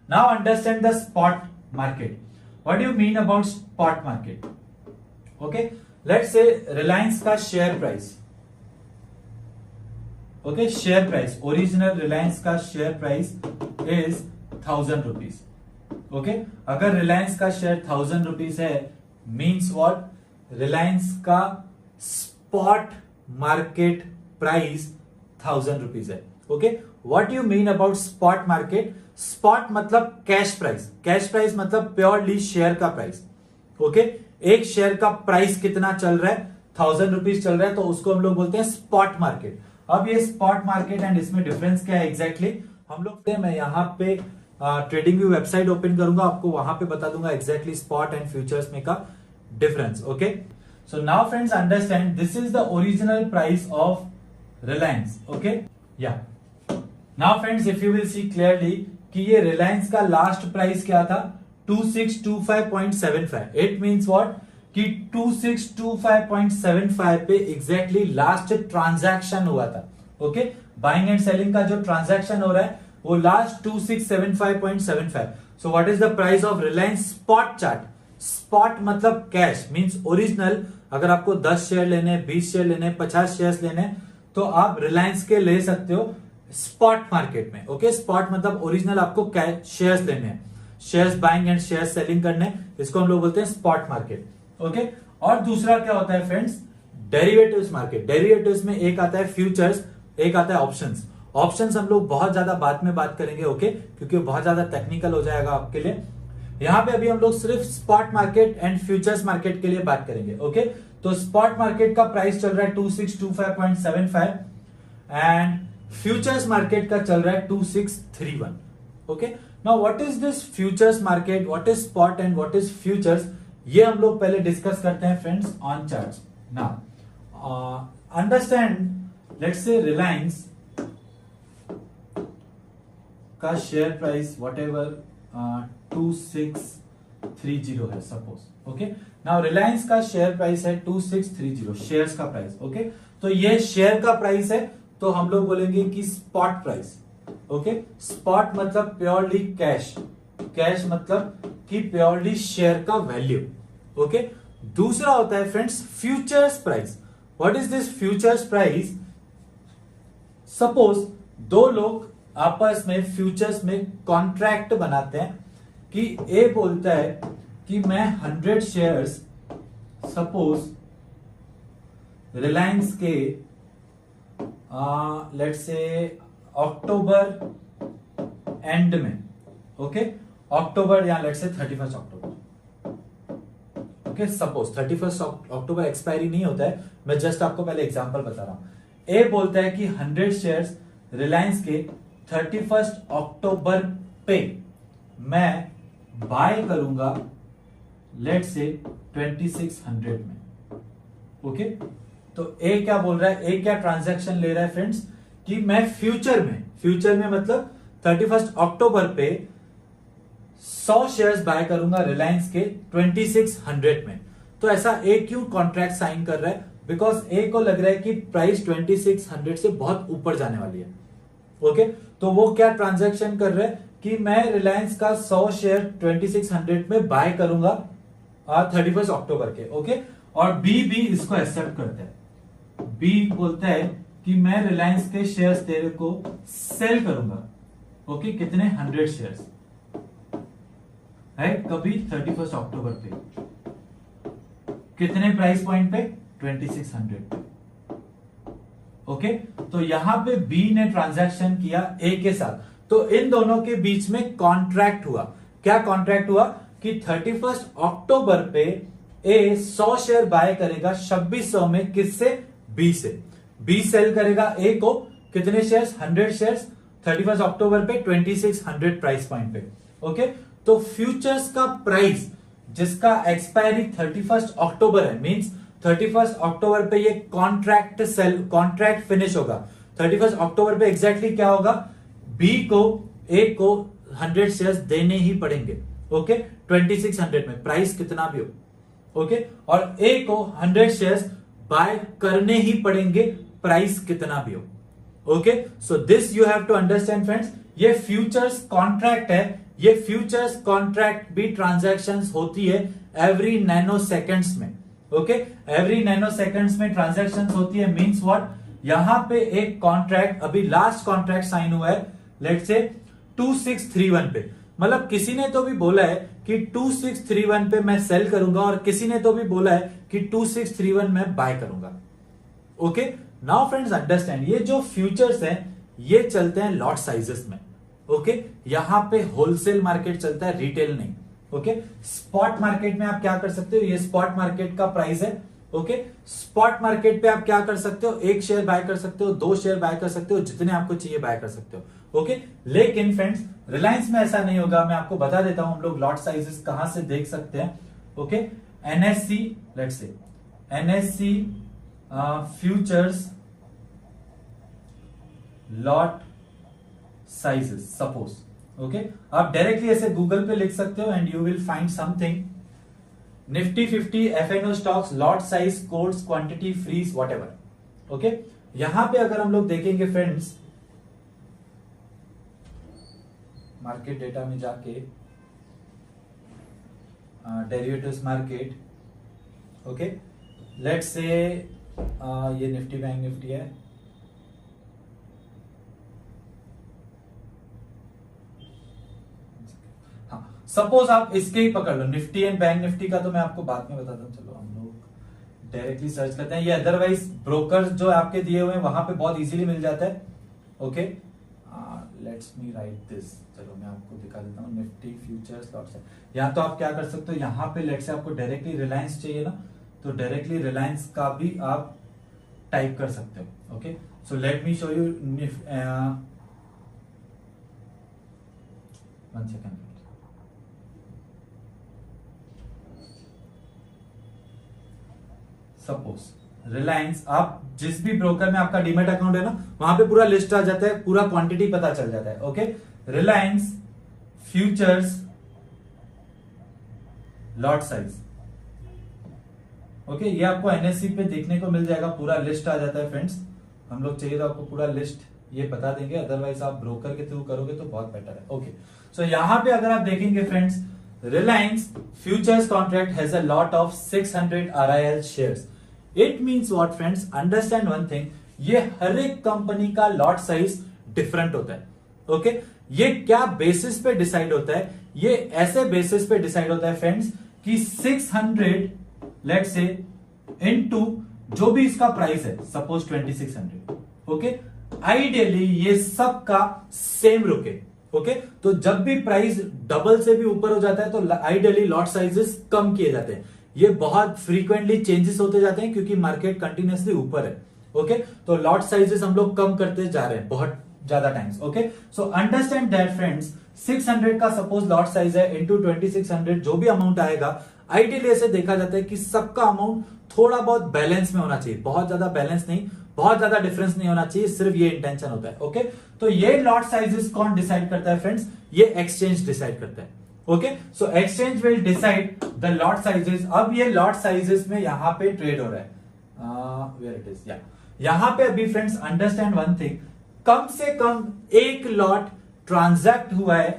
Now understand the spot market. What do you mean about spot market? Okay, let's say Reliance का share price, okay, share price, original Reliance का share price is 1000 rupees. Okay, अगर Reliance का share 1000 rupees है, means what, Reliance का spot market price 1000 rupees है. Okay, what you mean about spot market? Spot मतलब cash price, cash price मतलब purely share का price. Okay, एक share का प्राइस कितना चल रहा है, 1000 रुपीज चल रहा है, तो उसको हम लोग बोलते हैं स्पॉट मार्केट. अब ये स्पॉट मार्केट एंड इसमें डिफरेंस क्या है एग्जैक्टली हम लोग, मैं यहाँ पे ट्रेडिंग व्यू वेबसाइट ओपन करूंगा, आपको वहां पे बता दूंगा एग्जैक्टली स्पॉट एंड फ्यूचर्स में का difference. Okay, so now friends understand, this is the original price of Reliance. Okay, yeah now friends if you will see clearly कि ये रिलायंस का लास्ट प्राइस क्या था, 2625.75. इट मीन्स व्हाट कि 2625.75 पे exactly last transaction हुआ था. ओके, बाइंग एंड सेलिंग का जो ट्रांजैक्शन हो रहा है वो last 2675.75. So what is the price of Reliance spot chart? Spot मतलब कैश, मींस ओरिजिनल. अगर आपको 10 शेयर लेने, 20 शेयर लेने, 50 शेयर लेने, तो आप रिलायंस के ले सकते हो स्पॉट मार्केट में. ओके, स्पॉट मतलब ओरिजिनल आपको शेयर्स लेने हैं, shares buying and share selling करने, इसको हम लोग बोलते हैं स्पॉट मार्केट. ओके, और दूसरा क्या होता है फ्रेंड्स, डेरिवेटिव्स मार्केट. डेरिवेटिव्स में एक आता है फ्यूचर्स, एक आता है ऑप्शंस. ऑप्शंस हम लोग बहुत ज्यादा बाद में बात करेंगे. ओके, क्योंकि बहुत ज्यादा टेक्निकल हो जाएगा आपके लिए. यहां पे अभी हम लोग सिर्फ spot market and futures market के लिए बात करेंगे. ओके, तो स्पॉट मार्केट का प्राइस चल रहा है 2625.75 एंड फ्यूचर्स मार्केट का चल रहा है 2631. Okay, now what is this futures market, what is spot and what is futures, ये हम लोग पहले डिस्कस करते हैं friends on charts. Now understand, let's say Reliance का शेयर प्राइस वट एवर 2630 है सपोज. ओके, नाउ रिलायंस का शेयर प्राइस है 2630, शेयर्स का प्राइस. ओके, तो ये शेयर का प्राइस है, तो हम लोग बोलेंगे कि स्पॉट प्राइस. ओके, स्पॉट मतलब प्योरली कैश, कैश मतलब कि प्योरली शेयर का वैल्यू. ओके, दूसरा होता है friends futures price. What is this futures price? Suppose दो लोग आपस में फ्यूचर्स में कॉन्ट्रैक्ट बनाते हैं कि ए बोलता है कि मैं 100 शेयर्स सपोज रिलायंस के लेट्स से अक्टूबर एंड में, ओके, अक्टूबर या let's say 31 October. Okay, suppose 31 October expiry नहीं होता है, मैं जस्ट आपको पहले एग्जांपल बता रहा हूं. ए बोलता है कि 100 शेयर्स रिलायंस के 31 अक्टूबर पे मैं बाय करूंगा लेट्स से 2600 में. ओके, तो ए क्या बोल रहा है, ए क्या ट्रांजैक्शन ले रहा है फ्रेंड्स कि मैं फ्यूचर में मतलब 31 अक्टूबर पे 100 शेयर्स बाय करूंगा रिलायंस के 2600 में. तो ऐसा ए क्यों कॉन्ट्रैक्ट साइन कर रहा है? बिकॉज ए को लग रहा है कि प्राइस 2600 से बहुत ऊपर जाने वाली है. ओके, तो वो क्या ट्रांजैक्शन कर रहे हैं कि मैं रिलायंस का 100 शेयर 2600 में बाय करूंगा 31 अक्टूबर के. ओके, और बी भी इसको एक्सेप्ट करता है. बी बोलता है कि मैं रिलायंस के शेयर्स तेरे को सेल करूंगा. ओके, कितने 100 शेयर्स है, कभी 31 अक्टूबर पे, कितने प्राइस पॉइंट पे, 2600 पे. ओके, तो यहां पे बी ने ट्रांजैक्शन किया ए के साथ, तो इन दोनों के बीच में कॉन्ट्रैक्ट हुआ. क्या कॉन्ट्रैक्ट हुआ कि 31 अक्टूबर पे ए 100 शेयर बाय करेगा 2600 में, किससे, बी से. बी सेल करेगा ए को कितने शेयर्स, 100 शेयर्स 31 अक्टूबर पे 2600 प्राइस पॉइंट पे. ओके, तो फ्यूचर्स का प्राइस जिसका एक्सपायरी 31 अक्टूबर है, मींस 31 अक्टूबर पे ये कॉन्ट्रैक्ट फिनिश होगा. 31 अक्टूबर पे एग्जैक्टली क्या होगा, बी को ए को 100 शेयर्स देने ही पड़ेंगे. ओके, 2600 में प्राइस कितना भी हो. ओके, और ए को 100 शेयर्स बाय करने ही पड़ेंगे प्राइस कितना भी हो. Okay, so this you have to understand friends, ये फ्यूचर्स कॉन्ट्रैक्ट है ये फ्यूचर्स कॉन्ट्रैक्ट भी ट्रांजैक्शंस होती है एवरी नैनो सेकेंड्स में। ओके, एवरी नैनो सेकेंड्स में ट्रांजैक्शंस होती है, मींस व्हाट, यहां पे एक कॉन्ट्रैक्ट, अभी लास्ट कॉन्ट्रैक्ट साइन हुआ है लेट्स से 2631 पे, मतलब किसी ने तो भी बोला है कि 2631 पे मैं सेल करूंगा और किसी ने तो भी बोला है कि 2631 में बाय करूंगा। ओके, नाउ फ्रेंड्स अंडरस्टैंड, ये जो फ्यूचर्स हैं ये चलते हैं लॉट साइजेस में। ओके, यहां पे होलसेल मार्केट चलता है, रिटेल नहीं। ओके, स्पॉट मार्केट में आप क्या कर सकते हो, ये स्पॉट मार्केट का प्राइस है। ओके, स्पॉट मार्केट पे आप क्या कर सकते हो, एक शेयर बाय कर सकते हो, 2 शेयर बाय कर सकते हो, जितने आपको चाहिए बाय कर सकते हो। ओके, लेकिन फ्रेंड्स रिलायंस में ऐसा नहीं होगा। मैं आपको बता देता हूं हम लोग लॉट साइजेस कहां से देख सकते हैं। Okay, NSC, let's say NSC futures lot sizes suppose. Okay, आप डायरेक्टली ऐसे गूगल पे लिख सकते हो and you will find something, Nifty 50 FNO stocks lot size codes quantity freeze whatever. Okay, यहां पे अगर हम लोग देखेंगे फ्रेंड्स, मार्केट डेटा में जाके derivatives market, okay, let's say ये निफ्टी बैंक निफ्टी है, सपोज आप इसके ही पकड़ लो, निफ्टी एंड बैंक निफ्टी का तो मैं आपको बाद में बताता हूँ। चलो हम लोग डायरेक्टली सर्च करते हैं, ये अदरवाइज ब्रोकर जो आपके दिए हुए हैं वहां पे बहुत इजीली मिल जाता है। Okay, let's me right this, चलो मैं आपको दिखा देता हूँ, निफ्टी फ्यूचर्स लॉट्स है। या तो आप क्या कर सकते हो, यहाँ पे लेट्स से आपको डायरेक्टली रिलायंस चाहिए ना, तो डायरेक्टली रिलायंस का भी आप टाइप कर सकते हो। Okay, so let me show you, 1 second, suppose Reliance, आप जिस भी ब्रोकर में आपका डीमेट अकाउंट है ना, वहां पे पूरा लिस्ट आ जाता है, पूरा क्वांटिटी पता चल जाता है। Okay, Reliance futures lot size. Okay, ये आपको एनएससी पे देखने को मिल जाएगा, पूरा लिस्ट आ जाता है फ्रेंड्स। हम लोग चाहिए तो आपको पूरा लिस्ट ये बता देंगे, अदरवाइज आप ब्रोकर के थ्रू करोगे तो बहुत बेटर है। ओके, सो यहां पे अगर आप देखेंगे friends, Reliance futures contract has a lot of 600 RIL shares. It means what friends, understand one thing, ये हर एक कंपनी का लॉट साइज डिफरेंट होता है। ओके, ये क्या बेसिस पे डिसाइड होता है, ये ऐसे बेसिस पे डिसाइड होता है फ्रेंड्स कि 600 लेट्स से इनटू जो भी इसका प्राइस है, सपोज 2600। ओके, आइडियली ये सब का सेम रुके। ओके, तो जब भी प्राइस डबल से भी ऊपर हो जाता है तो आइडियली लॉट साइजेस कम किए जाते हैं। ये बहुत फ्रीक्वेंटली चेंजेस होते जाते हैं क्योंकि मार्केट कंटिन्यूअसली ऊपर है। ओके, तो लॉट साइजेस हम लोग कम करते जा रहे हैं बहुत ज्यादा times. Okay, so understand that friends, 600 का सपोज लॉट साइज है, इंटू 2600 जो भी अमाउंट आएगा, आइडियली ऐसे देखा जाता है कि सबका अमाउंट थोड़ा बहुत बैलेंस में होना चाहिए, बहुत ज्यादा बैलेंस नहीं, बहुत ज्यादा डिफरेंस नहीं होना चाहिए, सिर्फ ये इंटेंशन होता है। ओके, तो ये लॉट साइजेस कौन डिसाइड करता है फ्रेंड्स, ये एक्सचेंज डिसाइड करता है। Okay, so exchange will decide the lot sizes. अब ये लॉट साइजेस में यहां पे ट्रेड हो रहा है, वेयर इट इज, या यहां पे अभी फ्रेंड्स अंडरस्टैंड वन थिंग, कम से कम एक लॉट ट्रांजैक्ट हुआ है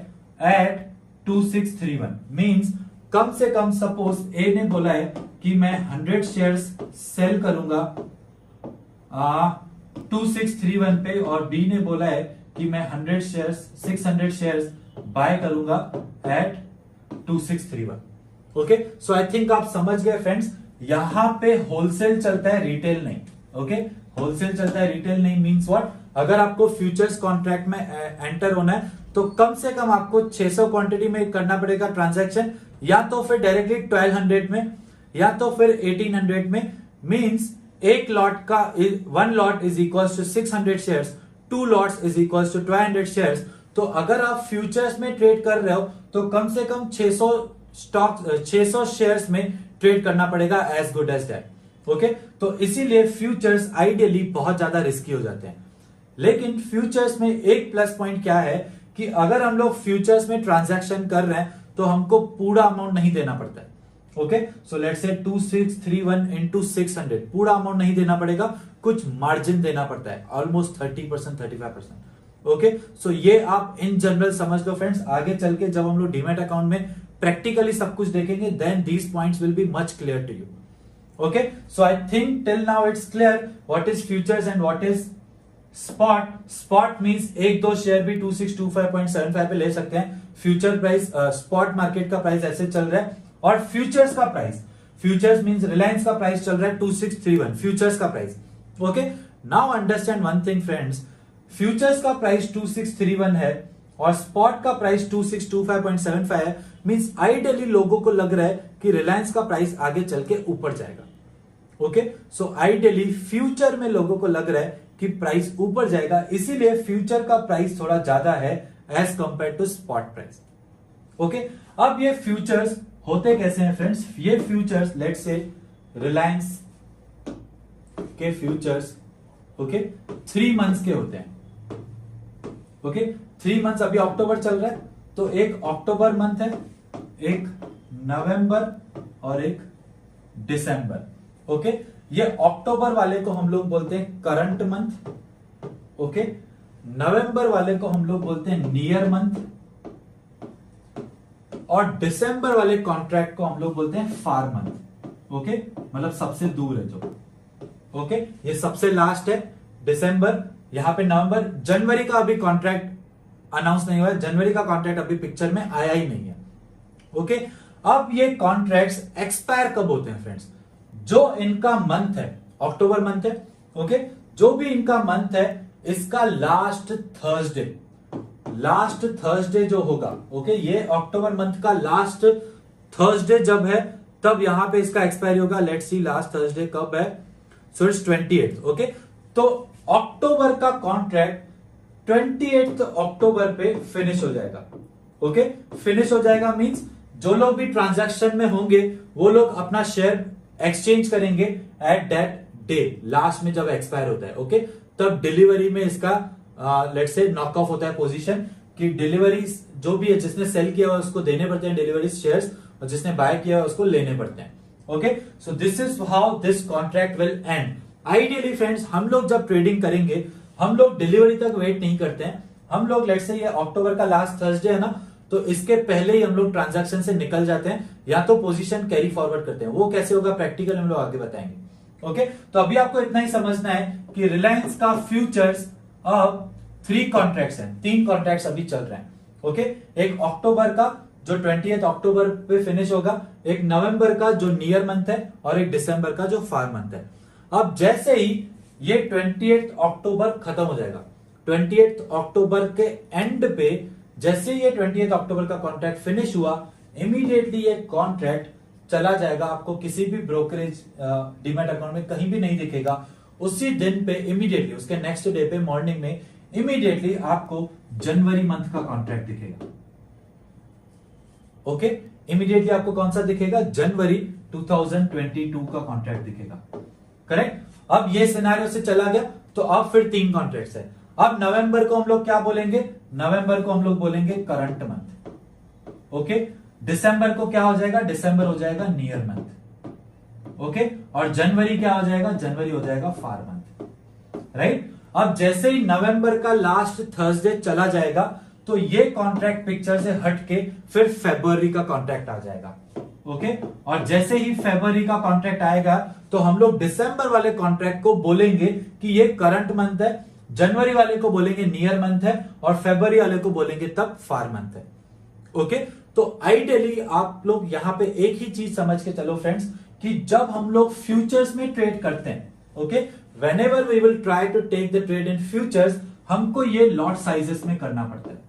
एट 2631, मींस कम से कम सपोज ए ने बोला है कि मैं 100 शेयर्स सेल करूंगा 2631 पे, और बी ने बोला है कि मैं 100 शेयर्स 600 शेयर्स बाय करूंगा at 2631। Okay, so I think आप समझ गए फ्रेंड्स, यहां पे होलसेल चलता है, रिटेल नहीं। ओके, होलसेल चलता है, रिटेल नहीं, मींस व्हाट, अगर आपको फ्यूचर्स कॉन्ट्रैक्ट में एंटर होना है तो कम से कम आपको 600 क्वांटिटी में करना पड़ेगा ट्रांजैक्शन, या तो फिर डायरेक्टली 1200 में, या तो फिर 1800 में। मींस एक लॉट का 1 lot is equal to 600 shares, 2 lots is equal to 1200 shares. तो अगर आप फ्यूचर्स में ट्रेड कर रहे हो तो कम से कम 600 स्टॉक 600 शेयर्स में ट्रेड करना पड़ेगा, as good as that. Okay, तो इसीलिए फ्यूचर्स आइडियली बहुत ज्यादा रिस्की हो जाते हैं। लेकिन फ्यूचर्स में एक प्लस पॉइंट क्या है कि अगर हम लोग फ्यूचर्स में ट्रांजैक्शन कर रहे हैं तो हमको पूरा अमाउंट नहीं देना पड़ता है। Okay, so let's say 2631 into 600, पूरा अमाउंट नहीं देना पड़ेगा, कुछ मार्जिन देना पड़ता है, ऑलमोस्ट 30% 35%। ओके, सो ये आप इन जनरल समझ लो फ्रेंड्स। आगे चल के जब हम लोग डीमैट अकाउंट में प्रैक्टिकली सब कुछ देखेंगे, then these points will be much clear to you. Okay, so I think till now it's clear what is futures and what is spot. Spot means एक दो शेयर भी 2625.75 पे ले सकते हैं। फ्यूचर प्राइस, स्पॉट मार्केट का price ऐसे चल रहा है, और फ्यूचर्स का प्राइस, फ्यूचर्स मींस रिलायंस का प्राइस चल रहा है 2631, फ्यूचर्स का price. Okay, now understand one thing friends, futures का प्राइस 2631 है और स्पॉट का प्राइस 2625.75 है, मींस आइडियली लोगों को लग रहा है कि रिलायंस का प्राइस आगे चल के ऊपर जाएगा। ओके, सो आइडियली फ्यूचर में लोगों को लग रहा है कि प्राइस ऊपर जाएगा, इसीलिए फ्यूचर का प्राइस थोड़ा ज्यादा है as compare to spot price. Okay, अब ये फ्यूचर्स होते कैसे हैं फ्रेंड्स? ये फ्यूचर्स लेट्स से रिलायंस के फ्यूचर्स ओके 3 मंथ्स के होते हैं। ओके, 3 मंथ्स, अभी अक्टूबर चल रहा है तो एक अक्टूबर मंथ है, एक नवंबर और एक दिसंबर। ओके, ये अक्टूबर वाले को हम लोग बोलते हैं करंट मंथ। ओके, नवंबर वाले को हम लोग बोलते हैं नियर मंथ, और दिसंबर वाले कॉन्ट्रैक्ट को हम लोग बोलते हैं फार मंथ। ओके, मतलब सबसे दूर है जो। ओके, ये सबसे लास्ट है दिसंबर, यहां पे नवंबर। जनवरी का अभी कॉन्ट्रैक्ट अनाउंस नहीं हुआ है, जनवरी का कॉन्ट्रैक्ट अभी पिक्चर में आया ही नहीं है। ओके, अब ये कॉन्ट्रैक्ट्स एक्सपायर कब होते हैं फ्रेंड्स? जो इनका मंथ है, अक्टूबर मंथ है, ओके, जो भी इनका मंथ है इसका लास्ट थर्सडे जो होगा, ओके, ये अक्टूबर मंथ का लास्ट थर्सडे जब है तब यहां पे इसका एक्सपायरी होगा। लेट्स सी लास्ट थर्सडे कब है, सो इट्स 28th। ओके, तो अक्टूबर का कॉन्ट्रैक्ट 28th अक्टूबर पे फिनिश हो जाएगा। ओके, फिनिश हो जाएगा मींस जो लोग भी ट्रांजैक्शन में होंगे वो लोग अपना शेयर एक्सचेंज करेंगे एट दैट डे, लास्ट में जब एक्सपायर होता है। ओके, तब डिलीवरी में इसका लेट्स से नॉक ऑफ होता है पोजीशन, कि डिलीवरी जो भी है, जिसने सेल किया है उसको देने पड़ते हैं डिलीवरी शेयर्स, और जिसने बाय किया है उसको लेने पड़ते हैं। Okay, so this is how this contract will and. Ideally friends, हम लोग जब ट्रेडिंग करेंगे हम लोग डिलीवरी तक वेट नहीं करते हैं। हम लोग लेट्स से ये अक्टूबर का लास्ट थर्सडे है ना, तो इसके पहले ही हम लोग ट्रांजैक्शन से निकल जाते हैं, या तो पोजीशन कैरी फॉरवर्ड करते हैं। वो कैसे होगा प्रैक्टिकल हम लोग आगे बताएंगे। ओके, तो अभी आपको इतना ही समझना है कि रिलायंस का फ्यूचर्स अब 3 कॉन्ट्रैक्ट्स हैं, 3 कॉन्ट्रैक्ट्स अभी चल रहे हैं। ओके, एक अक्टूबर का जो 28th अक्टूबर पे फिनिश होगा, एक नवंबर का जो नियर मंथ है, और एक दिसंबर का जो फार मंथ है। अब जैसे ही ये 28th अक्टूबर खत्म हो जाएगा, 28th अक्टूबर के एंड पे जैसे ये 28th अक्टूबर का कॉन्ट्रैक्ट फिनिश हुआ, इमीडिएटली ये कॉन्ट्रैक्ट चला जाएगा, आपको किसी भी ब्रोकरेज डीमैट अकाउंट में कहीं भी नहीं दिखेगा। उसी दिन पे इमीडिएटली, उसके नेक्स्ट डे पे मॉर्निंग में इमीडिएटली आपको जनवरी मंथ का कॉन्ट्रैक्ट दिखेगा। ओके, इमीडिएटली आपको कौन सा दिखेगा? जनवरी 2022 का कॉन्ट्रैक्ट दिखेगा। करेक्ट, अब ये सिनेरियो से चला गया, तो अब फिर 3 कॉन्ट्रैक्ट्स है। अब नवंबर को हम लोग क्या बोलेंगे? नवंबर को हम लोग बोलेंगे करंट मंथ। ओके, दिसंबर को क्या हो जाएगा? दिसंबर हो जाएगा नियर मंथ। ओके, और जनवरी क्या हो जाएगा? जनवरी हो जाएगा फार मंथ। राइट, अब जैसे ही नवंबर का लास्ट थर्सडे चला जाएगा तो ये कॉन्ट्रैक्ट पिक्चर से हटके फिर फरवरी का कॉन्ट्रैक्ट आ जाएगा। ओके, और जैसे ही फरवरी का कॉन्ट्रैक्ट आएगा तो हम लोग दिसंबर वाले कॉन्ट्रैक्ट को बोलेंगे कि ये करंट मंथ है, जनवरी वाले को बोलेंगे नियर मंथ है, और फरवरी वाले को बोलेंगे तब फार मंथ है। ओके, तो आइडियली आप लोग यहां पे एक ही चीज समझ के चलो फ्रेंड्स, कि जब हम लोग फ्यूचर्स में ट्रेड करते हैं, okay, whenever we will try to take the trade in futures, हमको ये लॉट साइजेस में करना पड़ता है।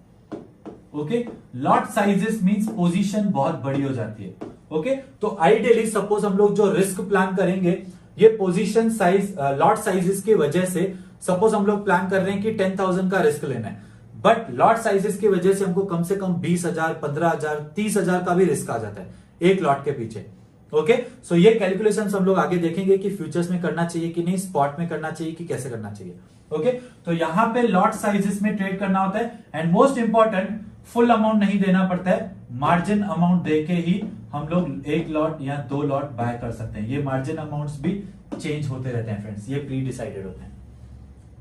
Okay, lot sizes means position बहुत बड़ी हो जाती है। ओके, तो आइडियली सपोज हम लोग जो रिस्क प्लान करेंगे, ये पोजीशन साइज लॉट साइजेस की वजह से, सपोज हम लोग प्लान कर रहे हैं कि 10,000 का रिस्क लेना है, बट लॉट साइजेस की वजह से हमको कम से कम 20,000, 15,000, 30,000 का भी रिस्क आ जाता है एक लॉट के पीछे। ओके, सो ये कैलकुलेशंस हम लोग आगे देखेंगे कि फ्यूचर्स में करना चाहिए कि नहीं, स्पॉट में करना चाहिए कि कैसे करना चाहिए। ओके, तो यहां पे लॉट साइजेस में ट्रेड करना होता है, and most important full amount नहीं देना पड़ता है, मार्जिन अमाउंट देके ही हम लोग 1 लॉट या 2 लॉट बाय कर सकते हैं। ये मार्जिन अमाउंट्स भी चेंज होते रहते हैं फ्रेंड्स, ये प्री डिसाइडेड होते हैं।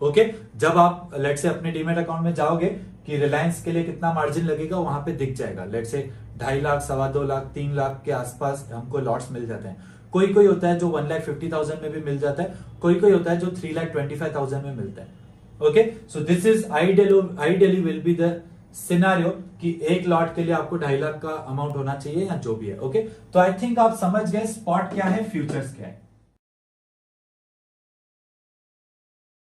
ओके जब आप लेट से अपने डीमेट अकाउंट में जाओगे कि रिलायंस के लिए कितना मार्जिन लगेगा वहां पे दिख जाएगा। लेट से 2.5 लाख, 2.25 लाख, 3 लाख के आसपास हमको लॉट्स मिल जाते हैं। कोई कोई होता है जो 1,50,000 में भी मिल जाता है, कोई कोई होता है जो 3,25,000 में मिलता है। Okay so this is ideally will be the scenario कि एक लॉट के लिए आपको 2.5 लाख का अमाउंट होना चाहिए या जो भी है। ओके तो आई थिंक आप समझ गए स्पॉट क्या है, फ्यूचर्स क्या है।